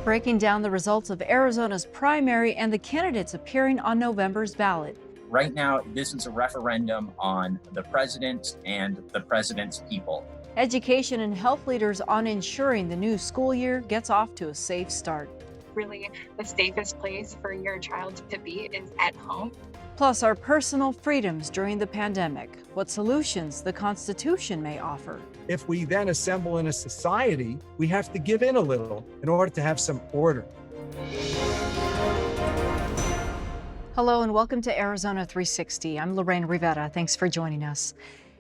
Breaking down the results of Arizona's primary and the candidates appearing on November's ballot. Right now, this is a referendum on the president and the president's people. Education and health leaders on ensuring the new school year gets off to a safe start. Really, the safest place for your child to be is at home. Plus, our personal freedoms during the pandemic, what solutions the Constitution may offer. If we then assemble in a society, we have to give in a little in order to have some order. Hello and welcome to Arizona 360. I'm Lorraine Rivera. Thanks for joining us.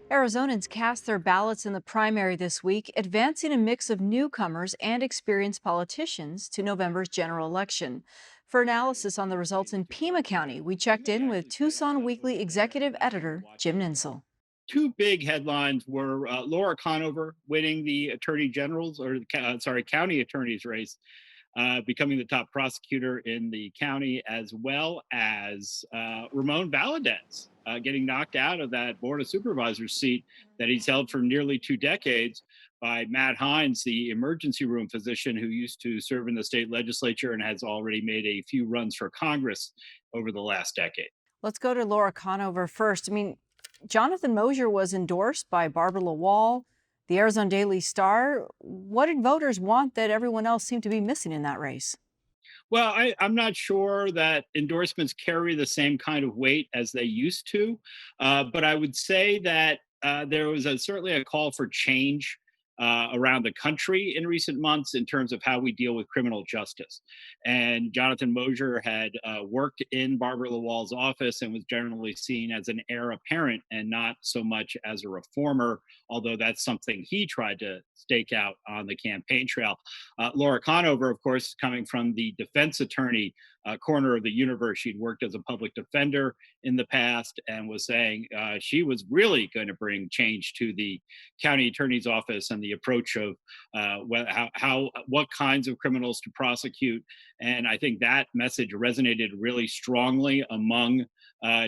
Arizonans cast their ballots in the primary this week, advancing a mix of newcomers and experienced politicians to November's general election. For analysis on the results in Pima County, we checked in with Tucson Weekly executive editor Jim Ninsel. Two big headlines were Laura Conover winning the county attorney's race, becoming the top prosecutor in the county, as well as Ramon Valadez getting knocked out of that Board of Supervisors seat that he's held for nearly 2 decades by Matt Hines, the emergency room physician who used to serve in the state legislature and has already made a few runs for Congress over the last decade. Let's go to Laura Conover first. Jonathan Mosier was endorsed by Barbara Lawal, the Arizona Daily Star. What did voters want that everyone else seemed to be missing in that race? Well, I'm not sure that endorsements carry the same kind of weight as they used to, but I would say that there was certainly a call for change around the country in recent months in terms of how we deal with criminal justice. And Jonathan Mosier had worked in Barbara Lawal's office and was generally seen as an heir apparent and not so much as a reformer, although that's something he tried to stake out on the campaign trail. Laura Conover, of course, coming from the defense attorney corner of the universe. She'd worked as a public defender in the past and was saying she was really going to bring change to the county attorney's office and the approach of what kinds of criminals to prosecute. And I think that message resonated really strongly among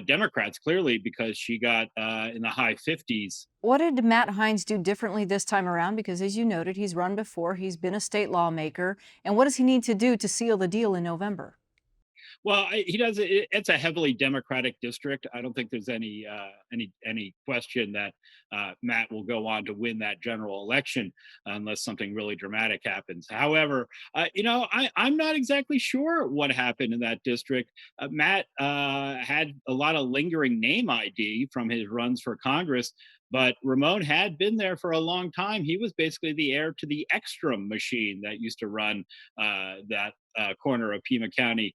Democrats, clearly, because she got in the high 50s. What did Matt Hines do differently this time around? Because as you noted, he's run before, he's been a state lawmaker. And what does he need to do to seal the deal in November? Well, he does. It's a heavily Democratic district. I don't think there's any question that Matt will go on to win that general election unless something really dramatic happens. However, I'm not exactly sure what happened in that district. Matt had a lot of lingering name ID from his runs for Congress. But Ramon had been there for a long time. He was basically the heir to the Ekstrom machine that used to run that corner of Pima County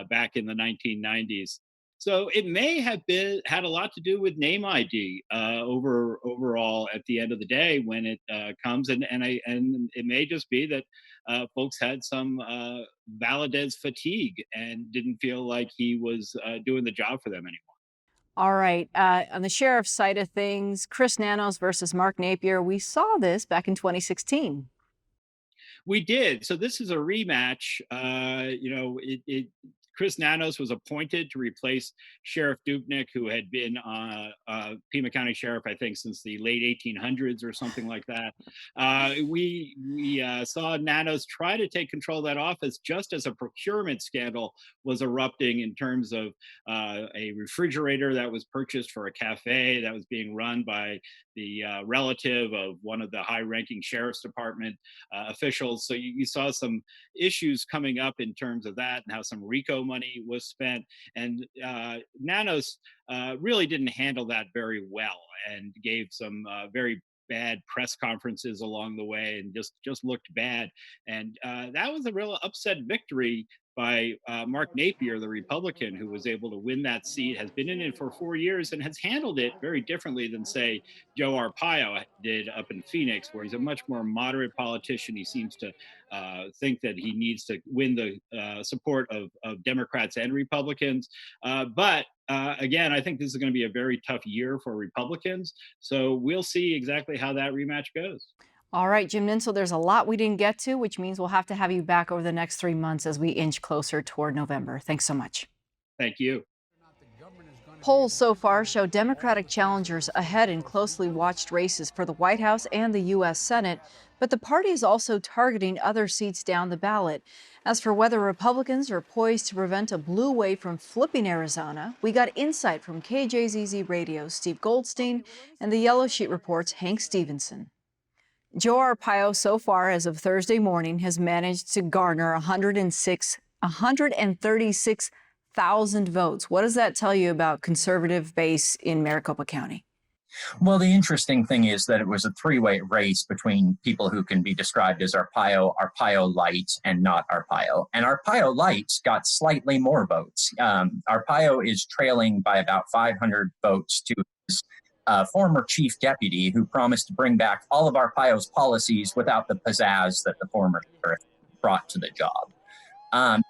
back in the 1990s. So it may have had a lot to do with name ID overall at the end of the day when it comes, and it may just be that folks had some Valadez fatigue and didn't feel like he was doing the job for them anymore. All right. On the sheriff's side of things, Chris Nanos versus Mark Napier, we saw this back in 2016. We did. So this is a rematch. Chris Nanos was appointed to replace Sheriff Dubnik, who had been Pima County Sheriff, I think, since the late 1800s or something like that. We saw Nanos try to take control of that office just as a procurement scandal was erupting in terms of a refrigerator that was purchased for a cafe that was being run by the relative of one of the high-ranking sheriff's department officials. So you saw some issues coming up in terms of that and how some RICO money was spent. And Nanos really didn't handle that very well and gave some very bad press conferences along the way and just looked bad. And that was a real upset victory by Mark Napier, the Republican, who was able to win that seat, has been in it for 4 years and has handled it very differently than, say, Joe Arpaio did up in Phoenix, where he's a much more moderate politician. He seems to think that he needs to win the support of Democrats and Republicans. But again, I think this is going to be a very tough year for Republicans. So we'll see exactly how that rematch goes. All right, Jim Ninsel, there's a lot we didn't get to, which means we'll have to have you back over the next 3 months as we inch closer toward November. Thanks so much. Thank you. Polls so far show Democratic challengers ahead in closely watched races for the White House and the U.S. Senate, but the party is also targeting other seats down the ballot. As for whether Republicans are poised to prevent a blue wave from flipping Arizona, we got insight from KJZZ Radio's Steve Goldstein and the Yellow Sheet Report's Hank Stevenson. Joe Arpaio, so far as of Thursday morning, has managed to garner 136,000 votes. What does that tell you about conservative base in Maricopa County? Well, the interesting thing is that it was a three-way race between people who can be described as Arpaio, Arpaio Light, and not Arpaio. And Arpaio Light got slightly more votes. Arpaio is trailing by about 500 votes to his former chief deputy, who promised to bring back all of Arpaio's policies without the pizzazz that the former sheriff brought to the job.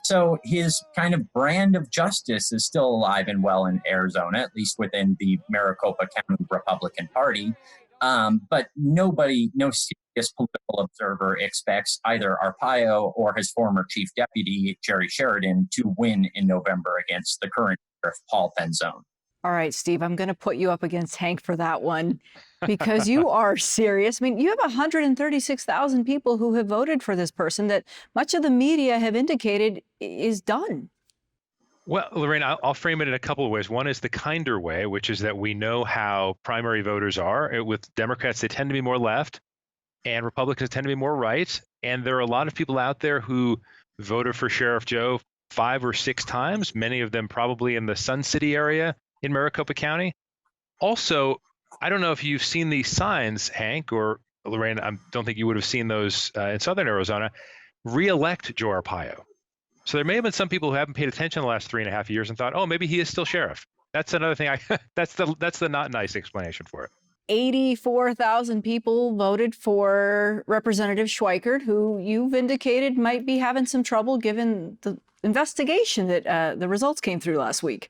So his kind of brand of justice is still alive and well in Arizona, at least within the Maricopa County Republican Party. But no serious political observer expects either Arpaio or his former chief deputy, Jerry Sheridan, to win in November against the current sheriff, Paul Penzone. All right, Steve, I'm going to put you up against Hank for that one because you are serious. I mean, you have 136,000 people who have voted for this person that much of the media have indicated is done. Well, Lorraine, I'll frame it in a couple of ways. One is the kinder way, which is that we know how primary voters are. With Democrats, they tend to be more left, and Republicans tend to be more right. And there are a lot of people out there who voted for Sheriff Joe 5 or 6 times, many of them probably in the Sun City area in Maricopa County. Also, I don't know if you've seen these signs, Hank or Lorraine, I don't think you would have seen those in Southern Arizona, re-elect Joe Arpaio. So there may have been some people who haven't paid attention the last 3.5 years and thought, oh, maybe he is still sheriff. That's another thing. That's the not nice explanation for it. 84,000 people voted for Representative Schweikert, who you've indicated might be having some trouble given the investigation that the results came through last week.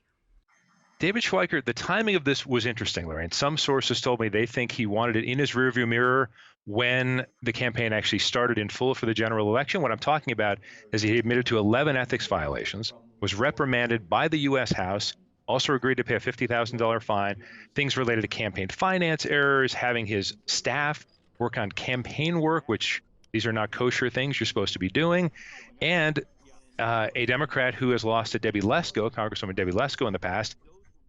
David Schweikert, the timing of this was interesting, Lorraine. Some sources told me they think he wanted it in his rearview mirror when the campaign actually started in full for the general election. What I'm talking about is he admitted to 11 ethics violations, was reprimanded by the U.S. House, also agreed to pay a $50,000 fine, things related to campaign finance errors, having his staff work on campaign work, which these are not kosher things you're supposed to be doing, and a Democrat who has lost to Debbie Lesko, Congresswoman Debbie Lesko in the past.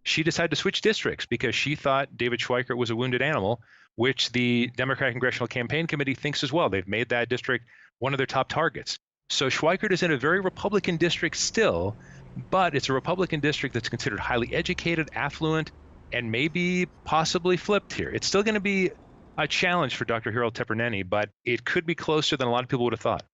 She decided to switch districts because she thought David Schweikert was a wounded animal, which the Democratic Congressional Campaign Committee thinks as well. They've made that district one of their top targets. So Schweikert is in a very Republican district still, but it's a Republican district that's considered highly educated, affluent, and maybe possibly flipped here. It's still going to be a challenge for Dr. Harold Teperneni, but it could be closer than a lot of people would have thought.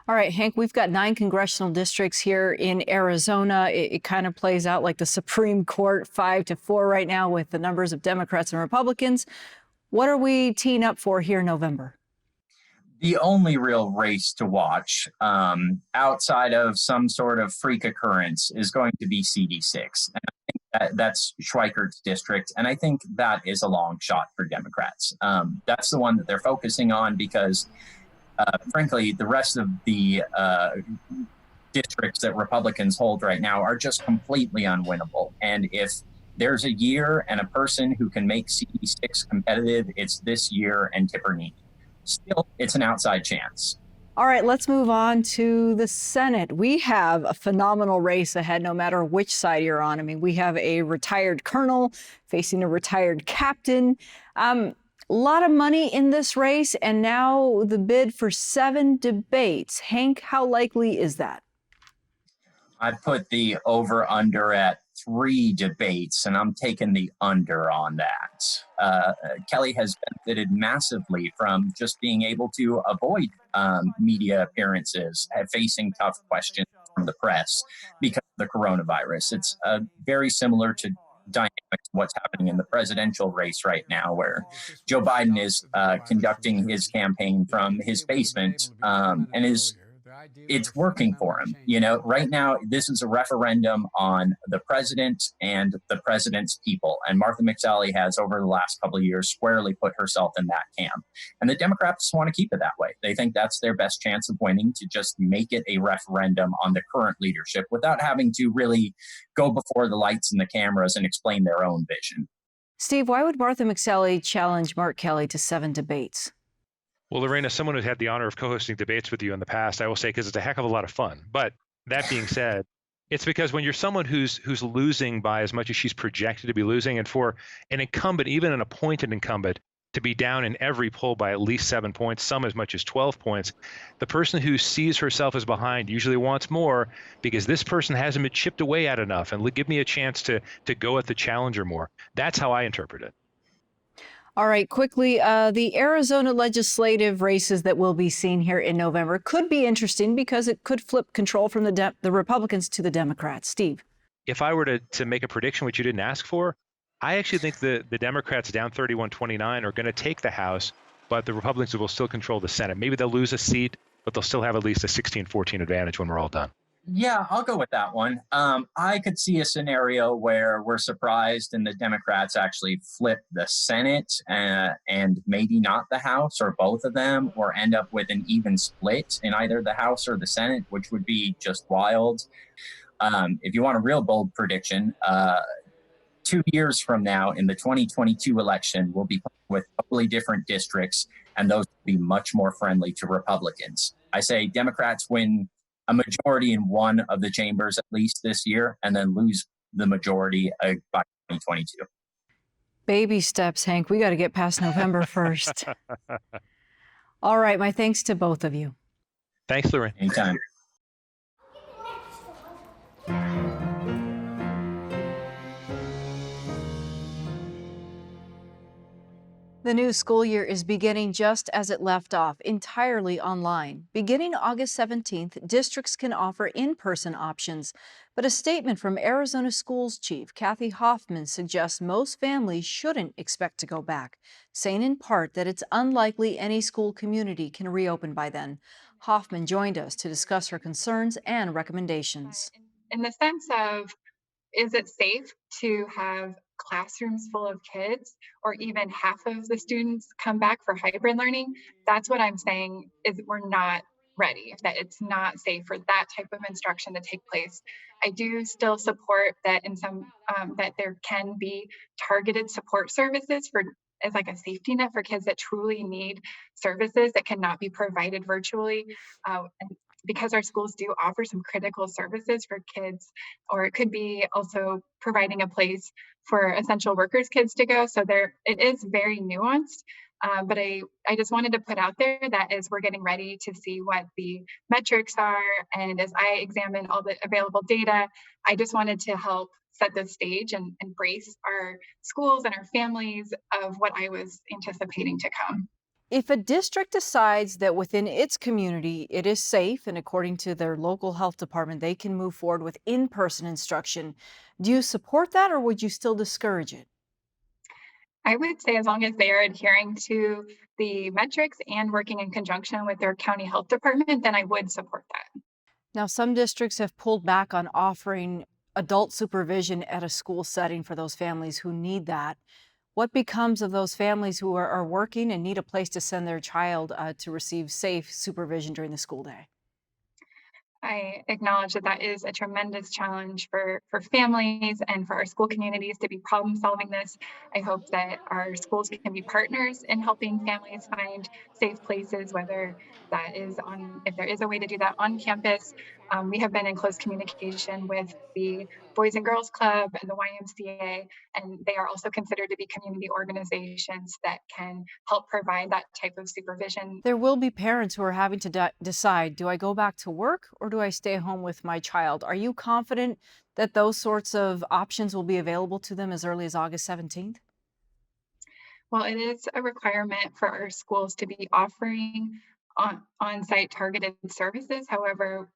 All right, Hank, we've got 9 congressional districts here in Arizona. It kind of plays out like the Supreme Court, 5-4 right now with the numbers of Democrats and Republicans. What are we teeing up for here in November? The only real race to watch outside of some sort of freak occurrence is going to be CD6. And I think that's Schweikert's district. And I think that is a long shot for Democrats. That's the one that they're focusing on because frankly, the rest of the districts that Republicans hold right now are just completely unwinnable. And if there's a year and a person who can make CD6 competitive, it's this year and Teperneni. Still, it's an outside chance. All right, let's move on to the Senate. We have a phenomenal race ahead, no matter which side you're on. I mean, we have a retired colonel facing a retired captain. A lot of money in this race, and now the bid for 7 debates. Hank, how likely is that? I put the over-under at 3 debates, and I'm taking the under on that. Kelly has benefited massively from just being able to avoid media appearances, facing tough questions from the press because of the coronavirus. It's very similar to dynamics of what's happening in the presidential race right now, where Joe Biden is conducting his campaign from his basement and is it's working for him. You know, right now, this is a referendum on the president and the president's people. And Martha McSally has, over the last couple of years, squarely put herself in that camp. And the Democrats want to keep it that way. They think that's their best chance of winning, to just make it a referendum on the current leadership without having to really go before the lights and the cameras and explain their own vision. Steve, why would Martha McSally challenge Mark Kelly to 7 debates? Well, Lorraine, as someone who's had the honor of co-hosting debates with you in the past, I will say, because it's a heck of a lot of fun. But that being said, it's because when you're someone who's losing by as much as she's projected to be losing, and for an incumbent, even an appointed incumbent, to be down in every poll by at least 7 points, some as much as 12 points, the person who sees herself as behind usually wants more, because this person hasn't been chipped away at enough, and give me a chance to go at the challenger more. That's how I interpret it. All right, quickly, the Arizona legislative races that will be seen here in November could be interesting because it could flip control from the Republicans to the Democrats. Steve? If I were to make a prediction, which you didn't ask for, I actually think the Democrats down 31-29 are going to take the House, but the Republicans will still control the Senate. Maybe they'll lose a seat, but they'll still have at least a 16-14 advantage when we're all done. Yeah, I'll go with that one. I could see a scenario where we're surprised and the Democrats actually flip the Senate and maybe not the House, or both of them, or end up with an even split in either the House or the Senate, which would be just wild. If you want a real bold prediction, 2 years from now in the 2022 election, we'll be with totally different districts, and those will be much more friendly to Republicans. I say Democrats win a majority in one of the chambers at least this year, and then lose the majority by 2022. Baby steps, Hank. We got to get past November 1st. All right. My thanks to both of you. Thanks, Lorraine. Anytime. The new school year is beginning just as it left off, entirely online. Beginning August 17th, districts can offer in-person options, but a statement from Arizona Schools Chief Kathy Hoffman suggests most families shouldn't expect to go back, saying in part that it's unlikely any school community can reopen by then. Hoffman joined us to discuss her concerns and recommendations. In the sense of, is it safe to have classrooms full of kids, or even half of the students come back for hybrid learning? That's what I'm saying, is we're not ready, that it's not safe for that type of instruction to take place. I do still support that in some that there can be targeted support services for, as like a safety net for kids that truly need services that cannot be provided virtually. And because our schools do offer some critical services for kids, or it could be also providing a place for essential workers kids to go. So it is very nuanced. But I just wanted to put out there that as we're getting ready to see what the metrics are, and as I examine all the available data, I just wanted to help set the stage and brace our schools and our families of what I was anticipating to come. If a district decides that within its community it is safe, and according to their local health department, they can move forward with in-person instruction, do you support that, or would you still discourage it? I would say as long as they are adhering to the metrics and working in conjunction with their county health department, then I would support that. Now, some districts have pulled back on offering adult supervision at a school setting for those families who need that. What becomes of those families who are working and need a place to send their child to receive safe supervision during the school day? I acknowledge that that is a tremendous challenge for families and for our school communities to be problem solving this. I hope that our schools can be partners in helping families find safe places, whether that is if there is a way to do that on campus. We have been in close communication with the Boys and Girls Club and the YMCA, and they are also considered to be community organizations that can help provide that type of supervision. There will be parents who are having to decide, do I go back to work or do I stay home with my child? Are you confident that those sorts of options will be available to them as early as August 17th? Well, it is a requirement for our schools to be offering on-site targeted services. However,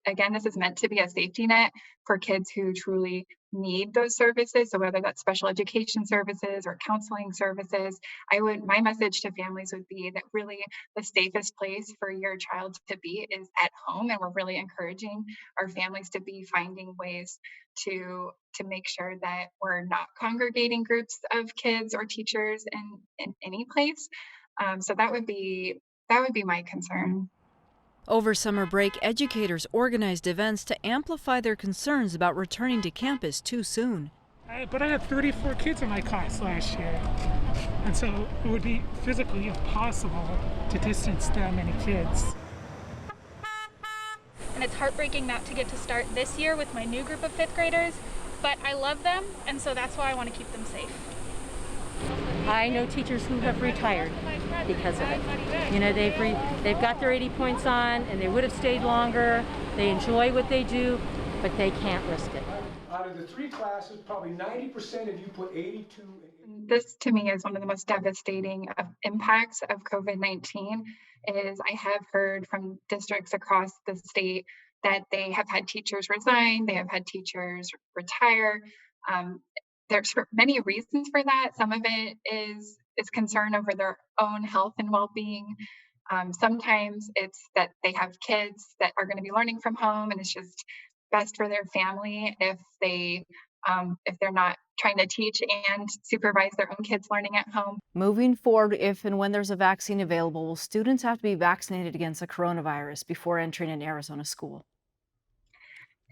again, this is meant to be a safety net for kids who truly need those services. So whether that's special education services or counseling services, my message to families would be that really the safest place for your child to be is at home. And we're really encouraging our families to be finding ways to make sure that we're not congregating groups of kids or teachers in any place. So that would be my concern. Over summer break, educators organized events to amplify their concerns about returning to campus too soon. But I had 34 kids in my class last year, and so it would be physically impossible to distance that many kids. And it's heartbreaking not to get to start this year with my new group of 5th graders, but I love them, and so that's why I want to keep them safe. I know teachers who have retired because of it. You know, they've got their 80 points on, and they would have stayed longer. They enjoy what they do, but they can't risk it. Out of the 3 classes, probably 90% of you put 82. This to me is one of the most devastating impacts of COVID-19 is I have heard from districts across the state that they have had teachers resign, they have had teachers retire. There's many reasons for that. Some of it is concern over their own health and well-being. Sometimes it's that they have kids that are going to be learning from home, and it's just best for their family if they're not trying to teach and supervise their own kids learning at home. Moving forward, if and when there's a vaccine available, will students have to be vaccinated against the coronavirus before entering an Arizona school?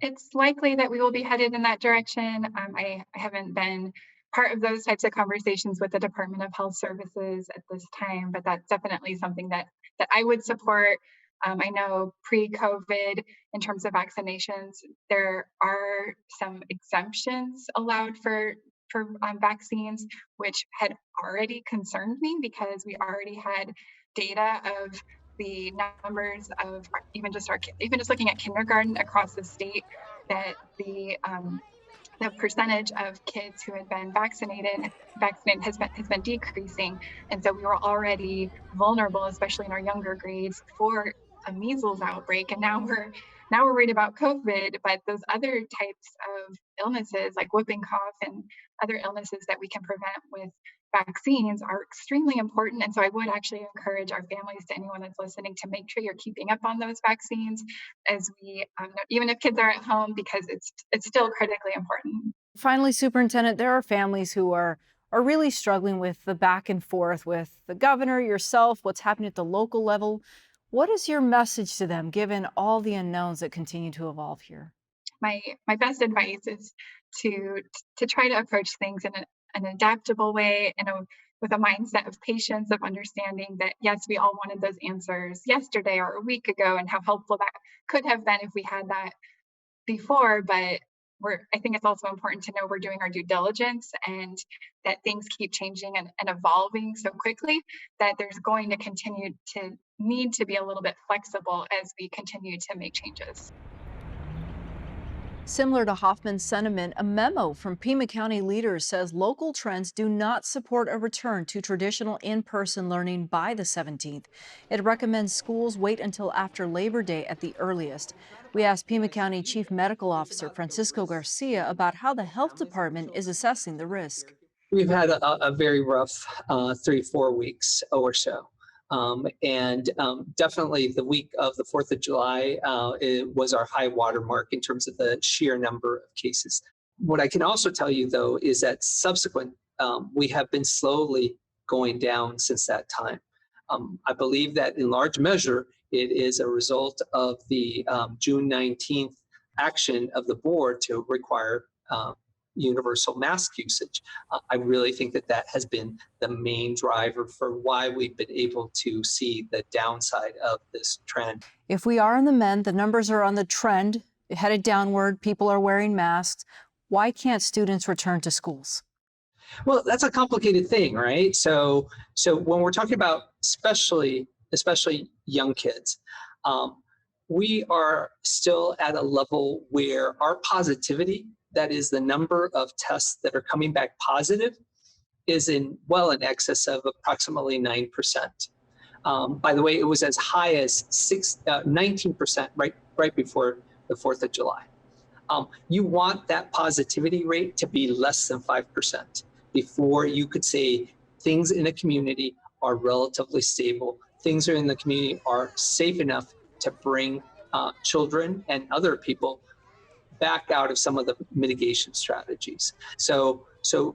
It's likely that we will be headed in that direction. I haven't been part of those types of conversations with the Department of Health Services at this time, but that's definitely something that I would support. I know pre-COVID, in terms of vaccinations, there are some exemptions allowed for vaccines, which had already concerned me because we already had data of the numbers of even just looking at kindergarten across the state, that the percentage of kids who had been vaccinated has been decreasing, and so we were already vulnerable, especially in our younger grades, for a measles outbreak, and now we're worried about COVID. But those other types of illnesses, like whooping cough and other illnesses that we can prevent with vaccines, are extremely important. And so I would actually encourage our families, to anyone that's listening, to make sure you're keeping up on those vaccines as we, even if kids are at home, because it's still critically important. Finally, Superintendent, there are families who are really struggling with the back and forth with the governor, yourself, what's happening at the local level. What is your message to them, given all the unknowns that continue to evolve here? My best advice is to try to approach things in an adaptable way, and with a mindset of patience, of understanding that, yes, we all wanted those answers yesterday or a week ago, and how helpful that could have been if we had that before. But I think it's also important to know we're doing our due diligence, and that things keep changing and evolving so quickly that there's going to continue to need to be a little bit flexible as we continue to make changes. Similar to Hoffman's sentiment, a memo from Pima County leaders says local trends do not support a return to traditional in-person learning by the 17th. It recommends schools wait until after Labor Day at the earliest. We asked Pima County Chief Medical Officer Francisco Garcia about how the health department is assessing the risk. We've had a very rough 3-4 weeks or so. Definitely the week of the 4th of July it was our high water mark in terms of the sheer number of cases. What I can also tell you, though, is that subsequent, we have been slowly going down since that time. I believe that in large measure, it is a result of the June 19th action of the board to require universal mask usage. I really think that has been the main driver for why we've been able to see the downside of this trend. If we are in the mend, the numbers are on the trend, headed downward, people are wearing masks. Why can't students return to schools? Well, that's a complicated thing, right? So when we're talking about especially young kids, we are still at a level where our positivity, that is the number of tests that are coming back positive, is in excess of approximately 9%. By the way, it was as high as 19% right before the 4th of July. You want that positivity rate to be less than 5% before you could say things in a community are relatively stable. Things in the community are safe enough to bring children and other people back out of some of the mitigation strategies. So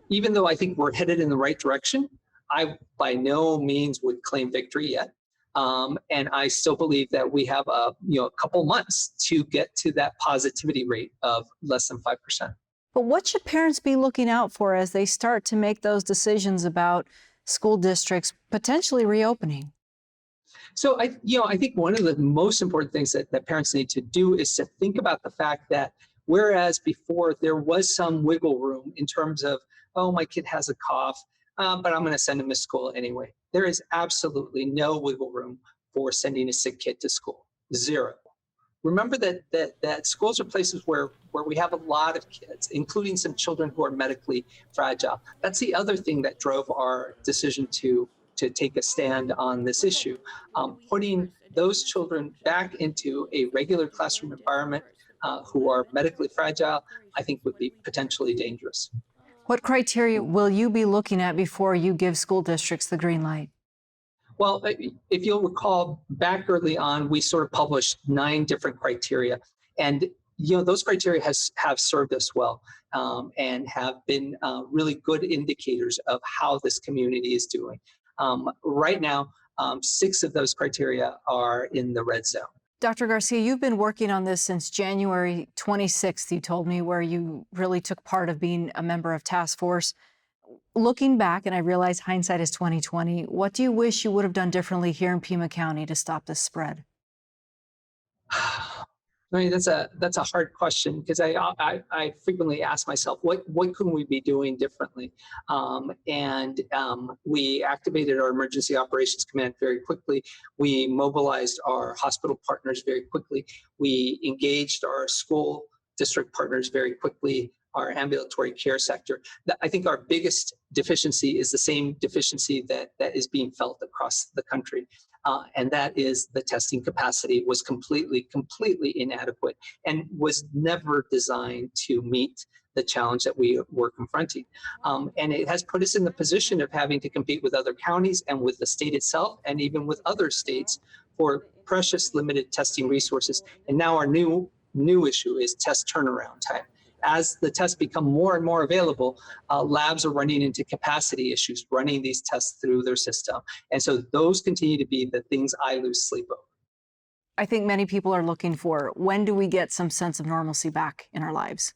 even though I think we're headed in the right direction, I by no means would claim victory yet. And I still believe that we have a couple months to get to that positivity rate of less than 5%. But what should parents be looking out for as they start to make those decisions about school districts potentially reopening? So I think one of the most important things that parents need to do is to think about the fact that whereas before there was some wiggle room in terms of, oh, my kid has a cough, but I'm going to send him to school anyway. There is absolutely no wiggle room for sending a sick kid to school. Zero. Remember that schools are places where we have a lot of kids, including some children who are medically fragile. That's the other thing that drove our decision to take a stand on this issue. Putting those children back into a regular classroom environment who are medically fragile, I think would be potentially dangerous. What criteria will you be looking at before you give school districts the green light? Well, if you'll recall, back early on, we sort of published 9 different criteria. And those criteria have served us well and have been really good indicators of how this community is doing. Right now, 6 of those criteria are in the red zone. Dr. Garcia, you've been working on this since January 26th, you told me, where you really took part of being a member of task force. Looking back, and I realize hindsight is 2020, what do you wish you would have done differently here in Pima County to stop this spread? I mean, that's a hard question because I frequently ask myself, what can we be doing differently? We activated our emergency operations command very quickly. We mobilized our hospital partners very quickly. We engaged our school district partners very quickly, our ambulatory care sector. I think our biggest deficiency is the same deficiency that is being felt across the country. And that is the testing capacity was completely inadequate and was never designed to meet the challenge that we were confronting. And it has put us in the position of having to compete with other counties and with the state itself and even with other states for precious limited testing resources. And now our new issue is test turnaround time. As the tests become more and more available, labs are running into capacity issues, running these tests through their system. And so those continue to be the things I lose sleep over. I think many people are looking for, when do we get some sense of normalcy back in our lives?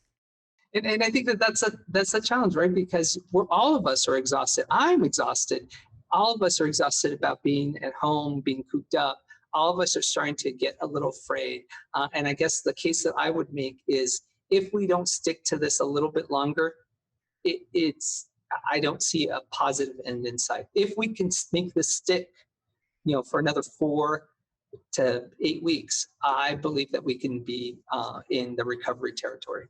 And I think that's a challenge, right? Because all of us are exhausted. I'm exhausted. All of us are exhausted about being at home, being cooped up. All of us are starting to get a little frayed. And I guess the case that I would make is, if we don't stick to this a little bit longer, I don't see a positive end in sight. If we can make this stick, for another 4 to 8 weeks, I believe that we can be in the recovery territory.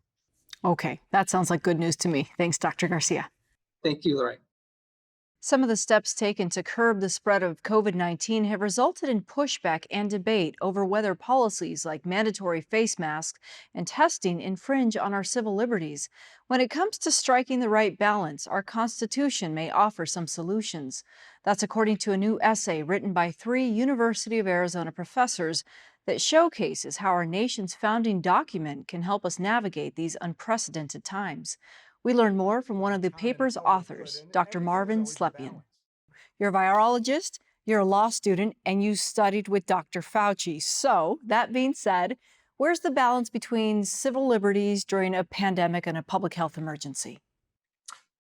Okay, that sounds like good news to me. Thanks, Dr. Garcia. Thank you, Lorraine. Some of the steps taken to curb the spread of COVID-19 have resulted in pushback and debate over whether policies like mandatory face masks and testing infringe on our civil liberties. When it comes to striking the right balance, our Constitution may offer some solutions. That's according to a new essay written by 3 University of Arizona professors that showcases how our nation's founding document can help us navigate these unprecedented times. We learn more from one of the paper's authors, Dr. Marvin Slepian. You're a virologist, you're a law student, and you studied with Dr. Fauci. So, that being said, where's the balance between civil liberties during a pandemic and a public health emergency?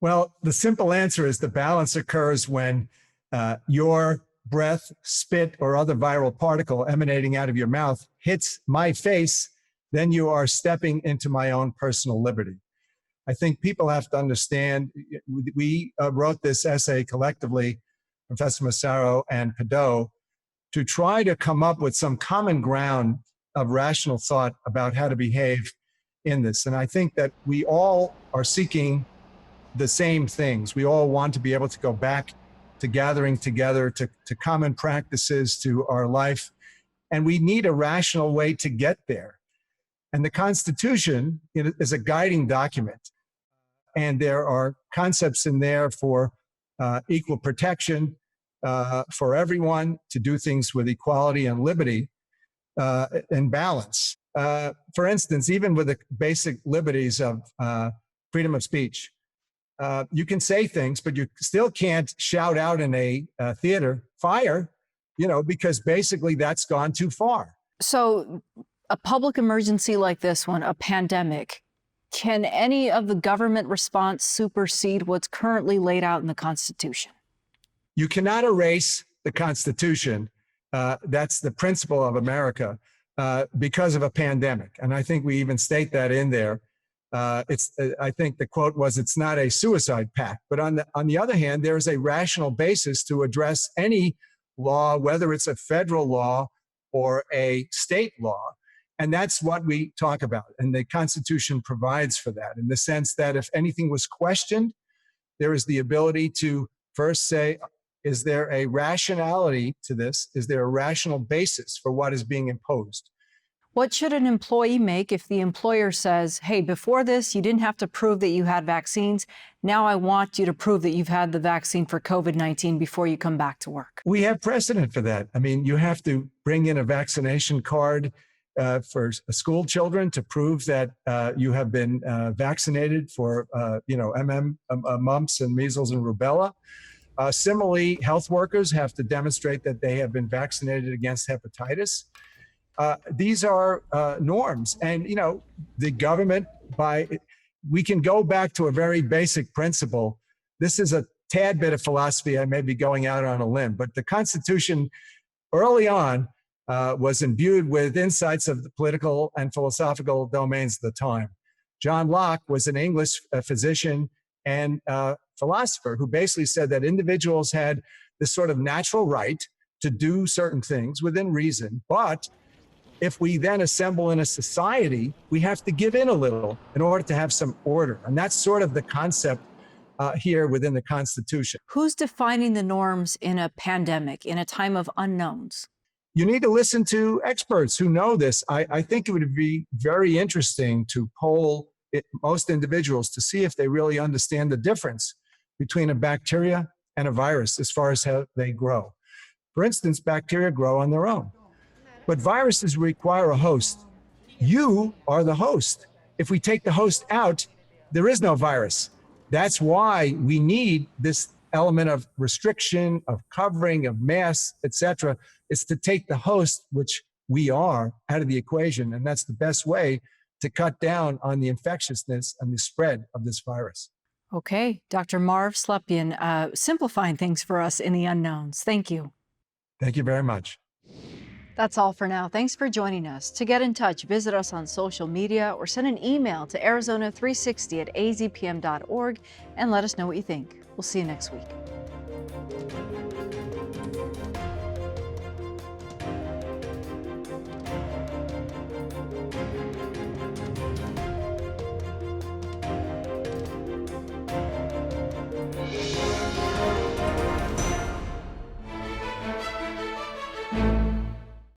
Well, the simple answer is the balance occurs when your breath, spit, or other viral particle emanating out of your mouth hits my face, then you are stepping into my own personal liberty. I think people have to understand, we wrote this essay collectively, Professor Massaro and Padot, to try to come up with some common ground of rational thought about how to behave in this. And I think that we all are seeking the same things. We all want to be able to go back to gathering together, to common practices, to our life. And we need a rational way to get there. And the Constitution is a guiding document. And there are concepts in there for equal protection for everyone, to do things with equality and liberty and balance. For instance, even with the basic liberties of freedom of speech, you can say things, but you still can't shout out in a theater, fire, because basically that's gone too far. So a public emergency like this one, a pandemic, can any of the government response supersede what's currently laid out in the Constitution? You cannot erase the Constitution. That's the principle of America because of a pandemic. And I think we even state that in there. I think the quote was, "It's not a suicide pact." But on the other hand, there is a rational basis to address any law, whether it's a federal law or a state law. And that's what we talk about. And the Constitution provides for that, in the sense that if anything was questioned, there is the ability to first say, is there a rationality to this? Is there a rational basis for what is being imposed? What should an employee make if the employer says, hey, before this, you didn't have to prove that you had vaccines. Now I want you to prove that you've had the vaccine for COVID-19 before you come back to work? We have precedent for that. I mean, you have to bring in a vaccination card for school children to prove that you have been vaccinated for, mumps and measles and rubella. Similarly, health workers have to demonstrate that they have been vaccinated against hepatitis. These are norms. And, the government, we can go back to a very basic principle. This is a tad bit of philosophy. I may be going out on a limb, but the Constitution early on was imbued with insights of the political and philosophical domains of the time. John Locke was an English physician and philosopher who basically said that individuals had this sort of natural right to do certain things within reason, but if we then assemble in a society, we have to give in a little in order to have some order. And that's sort of the concept here within the Constitution. Who's defining the norms in a pandemic, in a time of unknowns? You need to listen to experts who know this. I think it would be very interesting to poll most individuals to see if they really understand the difference between a bacteria and a virus as far as how they grow. For instance, bacteria grow on their own. But viruses require a host. You are the host. If we take the host out, there is no virus. That's why we need this element of restriction, of covering, of masks, etc. It's to take the host, which we are, out of the equation. And that's the best way to cut down on the infectiousness and the spread of this virus. Okay, Dr. Marv Slepian, simplifying things for us in the unknowns. Thank you. Thank you very much. That's all for now. Thanks for joining us. To get in touch, visit us on social media or send an email to Arizona360@azpm.org and let us know what you think. We'll see you next week.